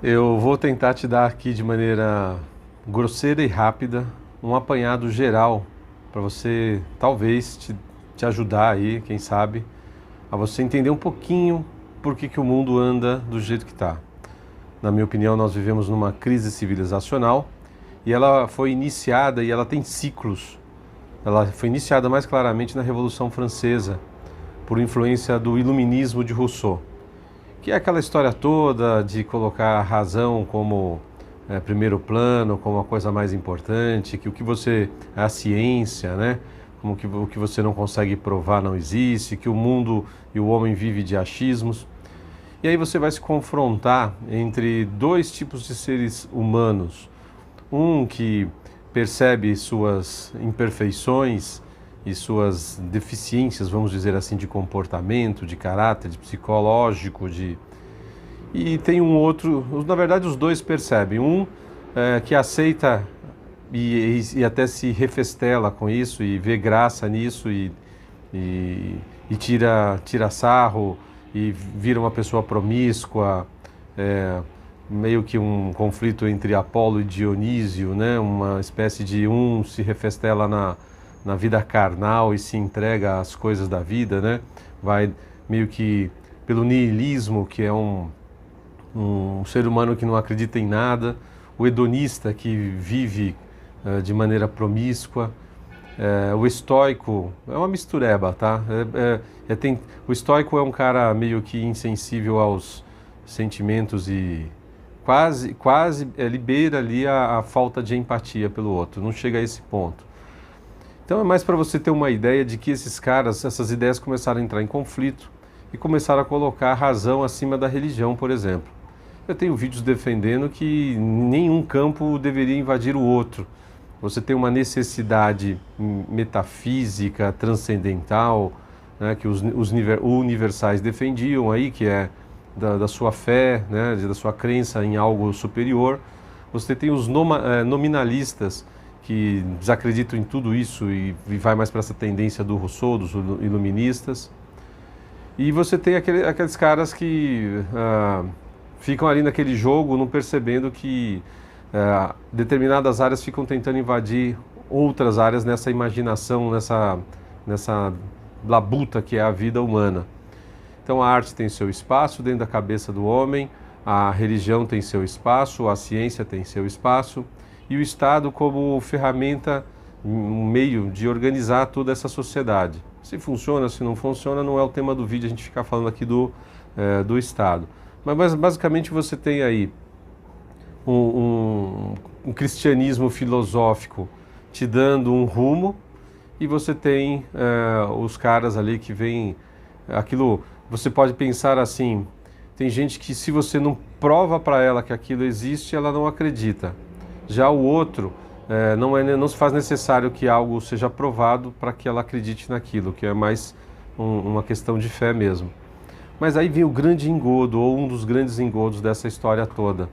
Eu vou tentar te dar aqui de maneira grosseira e rápida um apanhado geral para você talvez te ajudar aí, quem sabe, a você entender um pouquinho por que o mundo anda do jeito que está. Na minha opinião, nós vivemos numa crise civilizacional e ela foi iniciada e ela tem ciclos. Ela foi iniciada mais claramente na Revolução Francesa, por influência do Iluminismo de Rousseau, que é aquela história toda de colocar a razão como primeiro plano, como a coisa mais importante, que o que você, a ciência, né? Como que o que você não consegue provar não existe, que o mundo e o homem vive de achismos. E aí você vai se confrontar entre dois tipos de seres humanos. Um que percebe suas imperfeições e suas deficiências, vamos dizer assim, de comportamento, de caráter, de psicológico, e tem um outro, na verdade os dois percebem, que aceita e até se refestela com isso e vê graça nisso e tira sarro e vira uma pessoa promíscua, meio que um conflito entre Apolo e Dionísio, né? Uma espécie de se refestela na vida carnal e se entrega às coisas da vida, né? Vai meio que pelo niilismo, que é um ser humano que não acredita em nada, o hedonista que vive de maneira promíscua, o estoico é uma mistureba, tá? O estoico é um cara meio que insensível aos sentimentos e quase libera ali a falta de empatia pelo outro, não chega a esse ponto. Então é mais para você ter uma ideia de que esses caras, essas ideias começaram a entrar em conflito e começaram a colocar a razão acima da religião, por exemplo. Eu tenho vídeos defendendo que nenhum campo deveria invadir o outro. Você tem uma necessidade metafísica, transcendental, né, que os universais defendiam aí, que é da sua fé, né, da sua crença em algo superior. Você tem os nominalistas, que desacreditam em tudo isso e vai mais para essa tendência do Rousseau, dos iluministas. E você tem aqueles caras que ficam ali naquele jogo, não percebendo que determinadas áreas ficam tentando invadir outras áreas nessa imaginação, nessa labuta que é a vida humana. Então a arte tem seu espaço dentro da cabeça do homem, a religião tem seu espaço, a ciência tem seu espaço, e o Estado como ferramenta, um meio de organizar toda essa sociedade. Se funciona, se não funciona, não é o tema do vídeo a gente ficar falando aqui do Estado. Mas basicamente você tem aí um cristianismo filosófico te dando um rumo, e você tem os caras ali que vêm aquilo. Você pode pensar assim, tem gente que se você não prova para ela que aquilo existe, ela não acredita. Já o outro, não se faz necessário que algo seja provado para que ela acredite naquilo, que é mais uma questão de fé mesmo. Mas aí vem o grande engodo, ou um dos grandes engodos dessa história toda.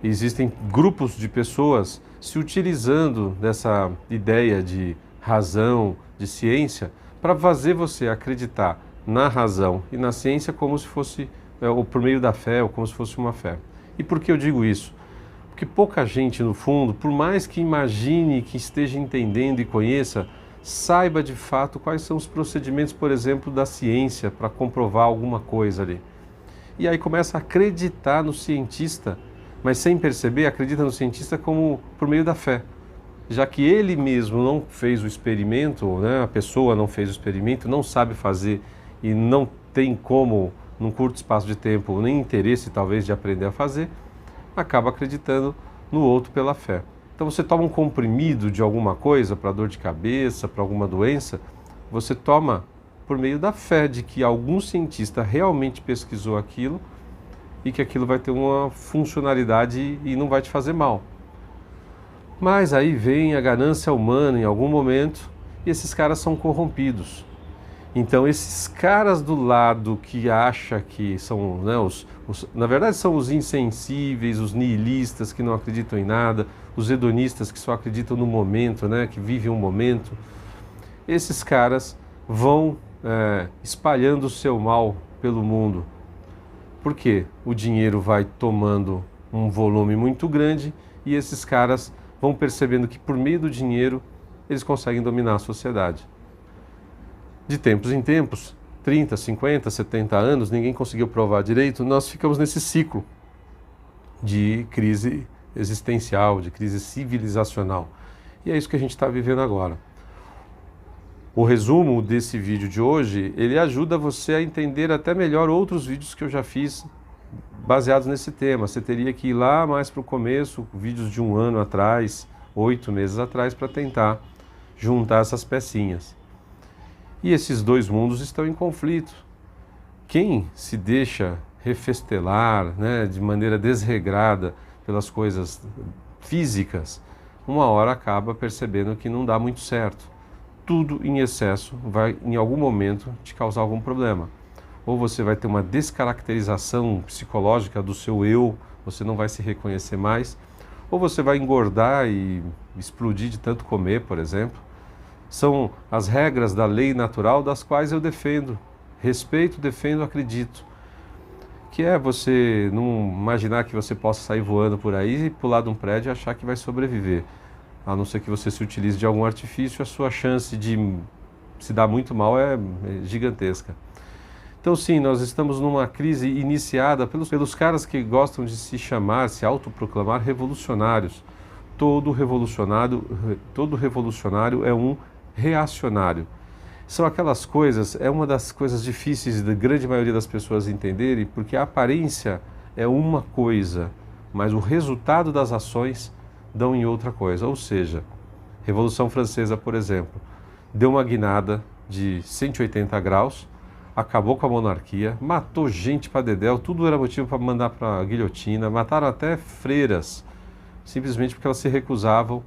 Existem grupos de pessoas se utilizando dessa ideia de razão, de ciência, para fazer você acreditar na razão e na ciência como se fosse, ou por meio da fé, ou como se fosse uma fé. E por que eu digo isso? Porque pouca gente, no fundo, por mais que imagine, que esteja entendendo e conheça, saiba de fato quais são os procedimentos, por exemplo, da ciência para comprovar alguma coisa ali. E aí começa a acreditar no cientista, mas sem perceber, acredita no cientista como por meio da fé. Já que ele mesmo não fez o experimento, né, a pessoa não fez o experimento, não sabe fazer e não tem como, num curto espaço de tempo, nem interesse talvez de aprender a fazer, acaba acreditando no outro pela fé. Então você toma um comprimido de alguma coisa para dor de cabeça, para alguma doença, você toma por meio da fé de que algum cientista realmente pesquisou aquilo e que aquilo vai ter uma funcionalidade e não vai te fazer mal. Mas aí vem a ganância humana em algum momento e esses caras são corrompidos. Então esses caras do lado que acha que são, né, na verdade são os insensíveis, os nihilistas que não acreditam em nada, os hedonistas que só acreditam no momento, né, que vivem um momento, esses caras vão espalhando o seu mal pelo mundo. Por quê? O dinheiro vai tomando um volume muito grande e esses caras vão percebendo que por meio do dinheiro eles conseguem dominar a sociedade. De tempos em tempos, 30, 50, 70 anos, ninguém conseguiu provar direito, nós ficamos nesse ciclo de crise existencial, de crise civilizacional. E é isso que a gente está vivendo agora. O resumo desse vídeo de hoje, ele ajuda você a entender até melhor outros vídeos que eu já fiz baseados nesse tema. Você teria que ir lá mais para o começo, vídeos de 1 ano atrás, 8 meses atrás, para tentar juntar essas pecinhas. E esses dois mundos estão em conflito. Quem se deixa refestelar, né, de maneira desregrada pelas coisas físicas, uma hora acaba percebendo que não dá muito certo. Tudo em excesso vai, em algum momento, te causar algum problema. Ou você vai ter uma descaracterização psicológica do seu eu, você não vai se reconhecer mais, ou você vai engordar e explodir de tanto comer, por exemplo. São as regras da lei natural das quais eu defendo, respeito, defendo, acredito. Que é você não imaginar que você possa sair voando por aí e pular de um prédio e achar que vai sobreviver. A não ser que você se utilize de algum artifício, a sua chance de se dar muito mal é gigantesca. Então sim, nós estamos numa crise iniciada pelos caras que gostam de se chamar, se autoproclamar revolucionários. Todo revolucionário é um reacionário. São aquelas coisas, é uma das coisas difíceis da grande maioria das pessoas entenderem, porque a aparência é uma coisa, mas o resultado das ações dão em outra coisa. Ou seja, Revolução Francesa, por exemplo, deu uma guinada de 180 graus, acabou com a monarquia, matou gente para dedéu, tudo era motivo para mandar para a guilhotina, mataram até freiras, simplesmente porque elas se recusavam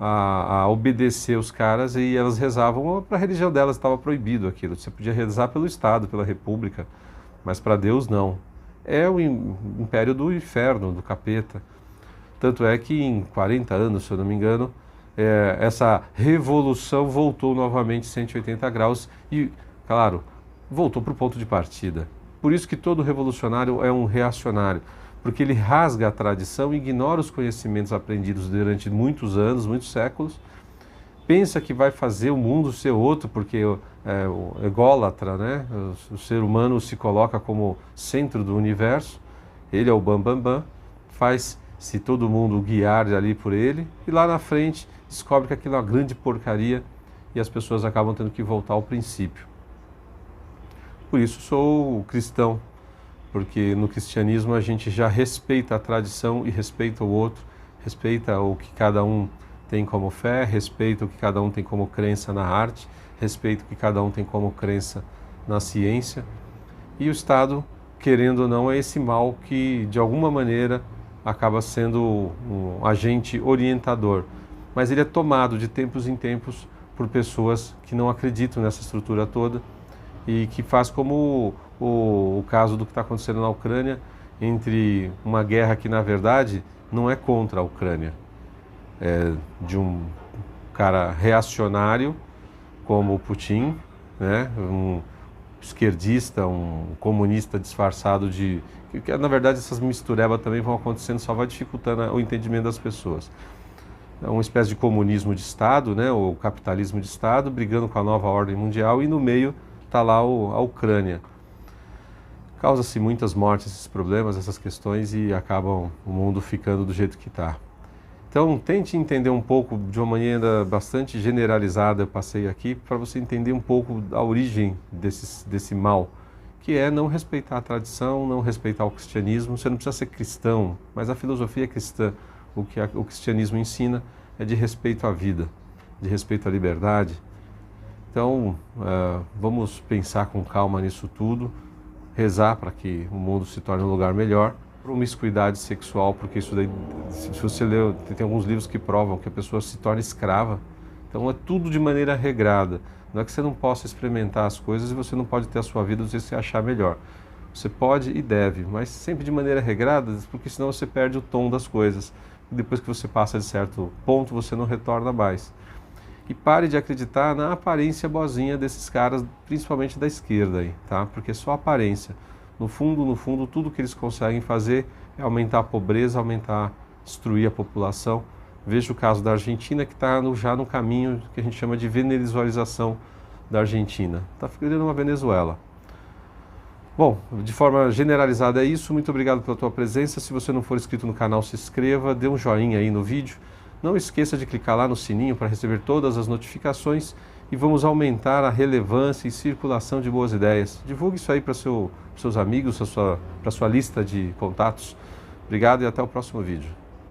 a obedecer os caras e elas rezavam para a religião delas, estava proibido aquilo. Você podia rezar pelo Estado, pela República, mas para Deus não. É o império do inferno, do capeta. Tanto é que em 40 anos, se eu não me engano, essa revolução voltou novamente 180 graus e, claro, voltou para o ponto de partida. Por isso que todo revolucionário é um reacionário, porque ele rasga a tradição, ignora os conhecimentos aprendidos durante muitos anos, muitos séculos, pensa que vai fazer o mundo ser outro, porque é o ególatra, né? O ser humano se coloca como centro do universo, ele é o bambambam, faz se todo mundo guiar ali por ele, e lá na frente descobre que aquilo é uma grande porcaria e as pessoas acabam tendo que voltar ao princípio. Por isso sou cristão, porque no cristianismo a gente já respeita a tradição e respeita o outro, respeita o que cada um tem como fé, respeita o que cada um tem como crença na arte, respeita o que cada um tem como crença na ciência. E o Estado, querendo ou não, é esse mal que de alguma maneira acaba sendo um agente orientador, mas ele é tomado de tempos em tempos por pessoas que não acreditam nessa estrutura toda e que faz como o caso do que está acontecendo na Ucrânia, entre uma guerra que na verdade não é contra a Ucrânia, é de um cara reacionário como o Putin, né? Um esquerdista, um comunista disfarçado de... que na verdade essas misturebas também vão acontecendo, só vai dificultando o entendimento das pessoas. É uma espécie de comunismo de Estado, né? O capitalismo de Estado, brigando com a nova ordem mundial, e no meio está lá a Ucrânia. Causa-se muitas mortes, esses problemas, essas questões, e acabam o mundo ficando do jeito que está. Então, tente entender um pouco, de uma maneira bastante generalizada, eu passei aqui, para você entender um pouco a origem desse mal, que é não respeitar a tradição, não respeitar o cristianismo. Você não precisa ser cristão, mas a filosofia cristã, o que o cristianismo ensina, é de respeito à vida, de respeito à liberdade. Então, vamos pensar com calma nisso tudo, rezar para que o mundo se torne um lugar melhor. Promiscuidade sexual, porque isso daí, se você ler, tem alguns livros que provam que a pessoa se torna escrava. Então é tudo de maneira regrada. Não é que você não possa experimentar as coisas e você não pode ter a sua vida se você achar melhor. Você pode e deve, mas sempre de maneira regrada, porque senão você perde o tom das coisas. E depois que você passa de certo ponto, você não retorna mais. E pare de acreditar na aparência boazinha desses caras, principalmente da esquerda aí, tá? Porque é só aparência. No fundo, tudo que eles conseguem fazer é aumentar a pobreza, destruir a população. Veja o caso da Argentina, que está já no caminho que a gente chama de venezuelização da Argentina. Está virando uma Venezuela. Bom, de forma generalizada é isso. Muito obrigado pela tua presença. Se você não for inscrito no canal, se inscreva, dê um joinha aí no vídeo. Não esqueça de clicar lá no sininho para receber todas as notificações e vamos aumentar a relevância e circulação de boas ideias. Divulgue isso aí para seus amigos, para sua lista de contatos. Obrigado e até o próximo vídeo.